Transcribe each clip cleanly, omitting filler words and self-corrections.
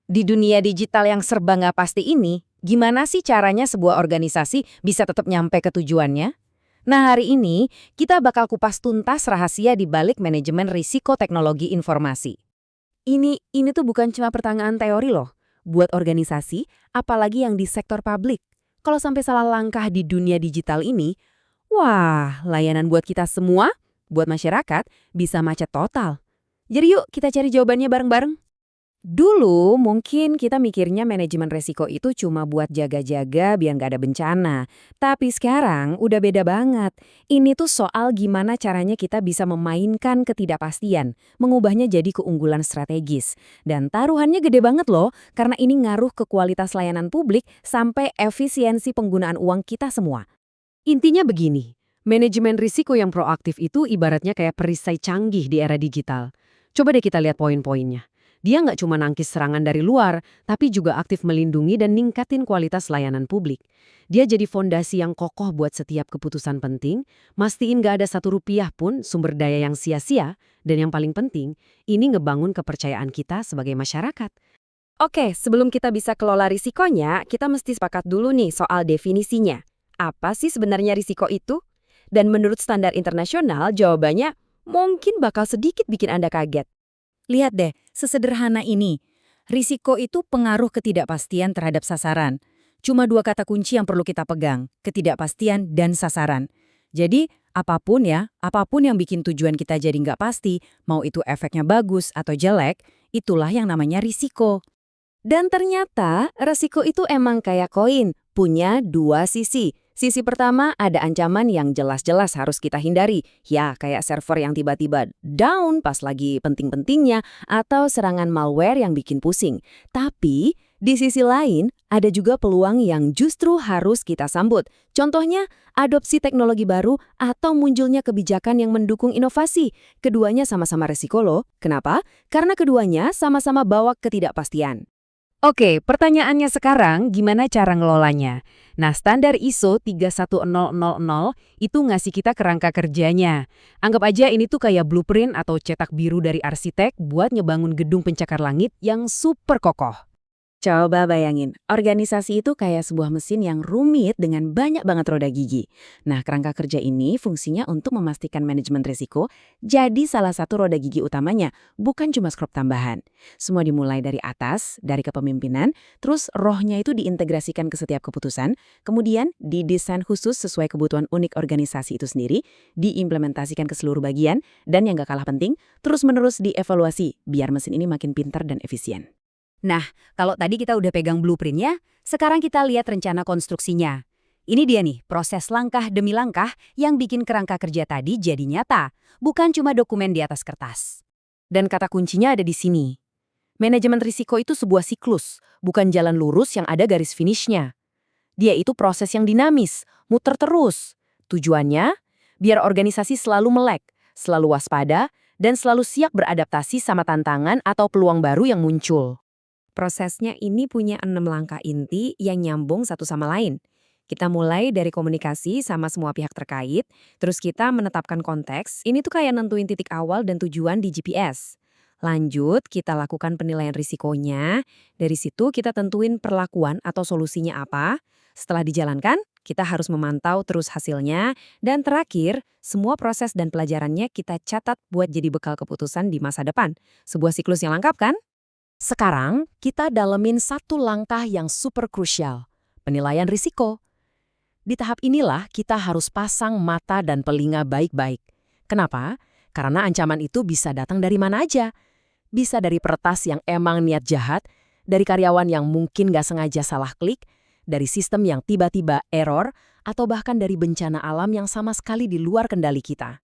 Di dunia digital yang serba nggak pasti ini, gimana sih caranya sebuah organisasi bisa tetap nyampe ke tujuannya? Nah, hari ini kita bakal kupas tuntas rahasia di balik manajemen risiko teknologi informasi. Ini tuh bukan cuma pertanyaan teori loh. Buat organisasi, apalagi yang di sektor publik. Kalau sampai salah langkah di dunia digital ini, wah, layanan buat kita semua, buat masyarakat, bisa macet total. Jadi yuk kita cari jawabannya bareng-bareng. Dulu mungkin kita mikirnya manajemen resiko itu cuma buat jaga-jaga biar nggak ada bencana. Tapi sekarang udah beda banget. Ini tuh soal gimana caranya kita bisa memainkan ketidakpastian, mengubahnya jadi keunggulan strategis. Dan taruhannya gede banget loh, karena ini ngaruh ke kualitas layanan publik sampai efisiensi penggunaan uang kita semua. Intinya begini, manajemen risiko yang proaktif itu ibaratnya kayak perisai canggih di era digital. Coba deh kita lihat poin-poinnya. Dia nggak cuma nangkis serangan dari luar, tapi juga aktif melindungi dan ningkatin kualitas layanan publik. Dia jadi fondasi yang kokoh buat setiap keputusan penting, mastiin nggak ada Rp1 pun sumber daya yang sia-sia, dan yang paling penting, ini ngebangun kepercayaan kita sebagai masyarakat. Oke, sebelum kita bisa kelola risikonya, kita mesti sepakat dulu nih soal definisinya. Apa sih sebenarnya risiko itu? Dan menurut standar internasional, jawabannya mungkin bakal sedikit bikin Anda kaget. Lihat deh, sesederhana ini. Risiko itu pengaruh ketidakpastian terhadap sasaran. Cuma dua kata kunci yang perlu kita pegang, ketidakpastian dan sasaran. Jadi, apapun yang bikin tujuan kita jadi nggak pasti, mau itu efeknya bagus atau jelek, itulah yang namanya risiko. Dan ternyata, risiko itu emang kayak koin, punya dua sisi. Sisi pertama ada ancaman yang jelas-jelas harus kita hindari. Ya, kayak server yang tiba-tiba down pas lagi penting-pentingnya atau serangan malware yang bikin pusing. Tapi, di sisi lain, ada juga peluang yang justru harus kita sambut. Contohnya, adopsi teknologi baru atau munculnya kebijakan yang mendukung inovasi. Keduanya sama-sama resiko loh. Kenapa? Karena keduanya sama-sama bawa ketidakpastian. Oke, pertanyaannya sekarang gimana cara ngelolanya? Nah, standar ISO 31000 itu ngasih kita kerangka kerjanya. Anggap aja ini tuh kayak blueprint atau cetak biru dari arsitek buat ngebangun gedung pencakar langit yang super kokoh. Coba bayangin, organisasi itu kayak sebuah mesin yang rumit dengan banyak banget roda gigi. Nah, kerangka kerja ini fungsinya untuk memastikan manajemen risiko jadi salah satu roda gigi utamanya, bukan cuma skrup tambahan. Semua dimulai dari atas, dari kepemimpinan, terus rohnya itu diintegrasikan ke setiap keputusan, kemudian didesain khusus sesuai kebutuhan unik organisasi itu sendiri, diimplementasikan ke seluruh bagian, dan yang gak kalah penting, terus-menerus dievaluasi biar mesin ini makin pintar dan efisien. Nah, kalau tadi kita udah pegang blueprintnya, sekarang kita lihat rencana konstruksinya. Ini dia nih, proses langkah demi langkah yang bikin kerangka kerja tadi jadi nyata, bukan cuma dokumen di atas kertas. Dan kata kuncinya ada di sini. Manajemen risiko itu sebuah siklus, bukan jalan lurus yang ada garis finishnya. Dia itu proses yang dinamis, muter terus. Tujuannya, biar organisasi selalu melek, selalu waspada, dan selalu siap beradaptasi sama tantangan atau peluang baru yang muncul. Prosesnya ini punya 6 langkah inti yang nyambung satu sama lain. Kita mulai dari komunikasi sama semua pihak terkait, terus kita menetapkan konteks, ini tuh kayak nentuin titik awal dan tujuan di GPS. Lanjut, kita lakukan penilaian risikonya, dari situ kita tentuin perlakuan atau solusinya apa. Setelah dijalankan, kita harus memantau terus hasilnya, dan terakhir, semua proses dan pelajarannya kita catat buat jadi bekal keputusan di masa depan. Sebuah siklus yang lengkap kan? Sekarang, kita dalemin satu langkah yang super krusial, penilaian risiko. Di tahap inilah kita harus pasang mata dan telinga baik-baik. Kenapa? Karena ancaman itu bisa datang dari mana aja. Bisa dari peretas yang emang niat jahat, dari karyawan yang mungkin nggak sengaja salah klik, dari sistem yang tiba-tiba error, atau bahkan dari bencana alam yang sama sekali di luar kendali kita.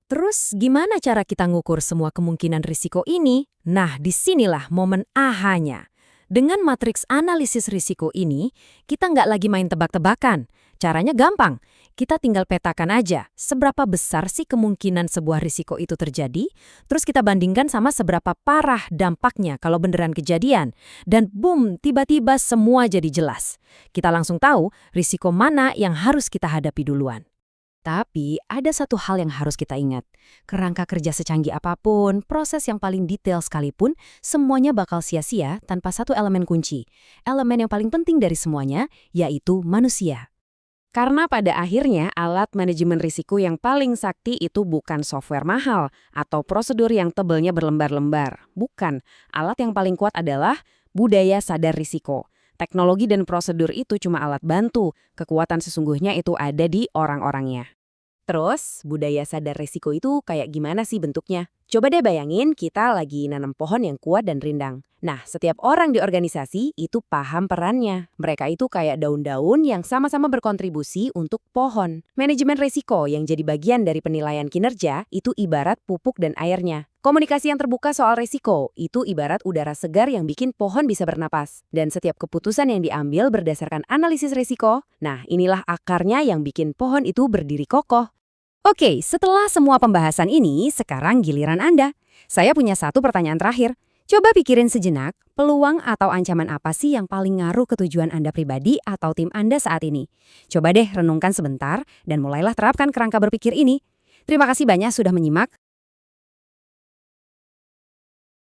Terus gimana cara kita ngukur semua kemungkinan risiko ini? Nah, disinilah momen ahanya. Dengan matriks analisis risiko ini, kita nggak lagi main tebak-tebakan. Caranya gampang. Kita tinggal petakan aja seberapa besar sih kemungkinan sebuah risiko itu terjadi, terus kita bandingkan sama seberapa parah dampaknya kalau beneran kejadian. Dan boom, tiba-tiba semua jadi jelas. Kita langsung tahu risiko mana yang harus kita hadapi duluan. Tapi ada satu hal yang harus kita ingat. Kerangka kerja secanggih apapun, proses yang paling detail sekalipun, semuanya bakal sia-sia tanpa satu elemen kunci. Elemen yang paling penting dari semuanya, yaitu manusia. Karena pada akhirnya alat manajemen risiko yang paling sakti itu bukan software mahal atau prosedur yang tebelnya berlembar-lembar. Bukan. Alat yang paling kuat adalah budaya sadar risiko. Teknologi dan prosedur itu cuma alat bantu. Kekuatan sesungguhnya itu ada di orang-orangnya. Terus, budaya sadar risiko itu kayak gimana sih bentuknya? Coba deh bayangin kita lagi nanam pohon yang kuat dan rindang. Nah, setiap orang di organisasi itu paham perannya. Mereka itu kayak daun-daun yang sama-sama berkontribusi untuk pohon. Manajemen risiko yang jadi bagian dari penilaian kinerja itu ibarat pupuk dan airnya. Komunikasi yang terbuka soal risiko itu ibarat udara segar yang bikin pohon bisa bernapas. Dan setiap keputusan yang diambil berdasarkan analisis risiko, nah inilah akarnya yang bikin pohon itu berdiri kokoh. Oke, setelah semua pembahasan ini, sekarang giliran Anda. Saya punya satu pertanyaan terakhir. Coba pikirin sejenak, peluang atau ancaman apa sih yang paling ngaruh ke tujuan Anda pribadi atau tim Anda saat ini? Coba deh renungkan sebentar dan mulailah terapkan kerangka berpikir ini. Terima kasih banyak sudah menyimak.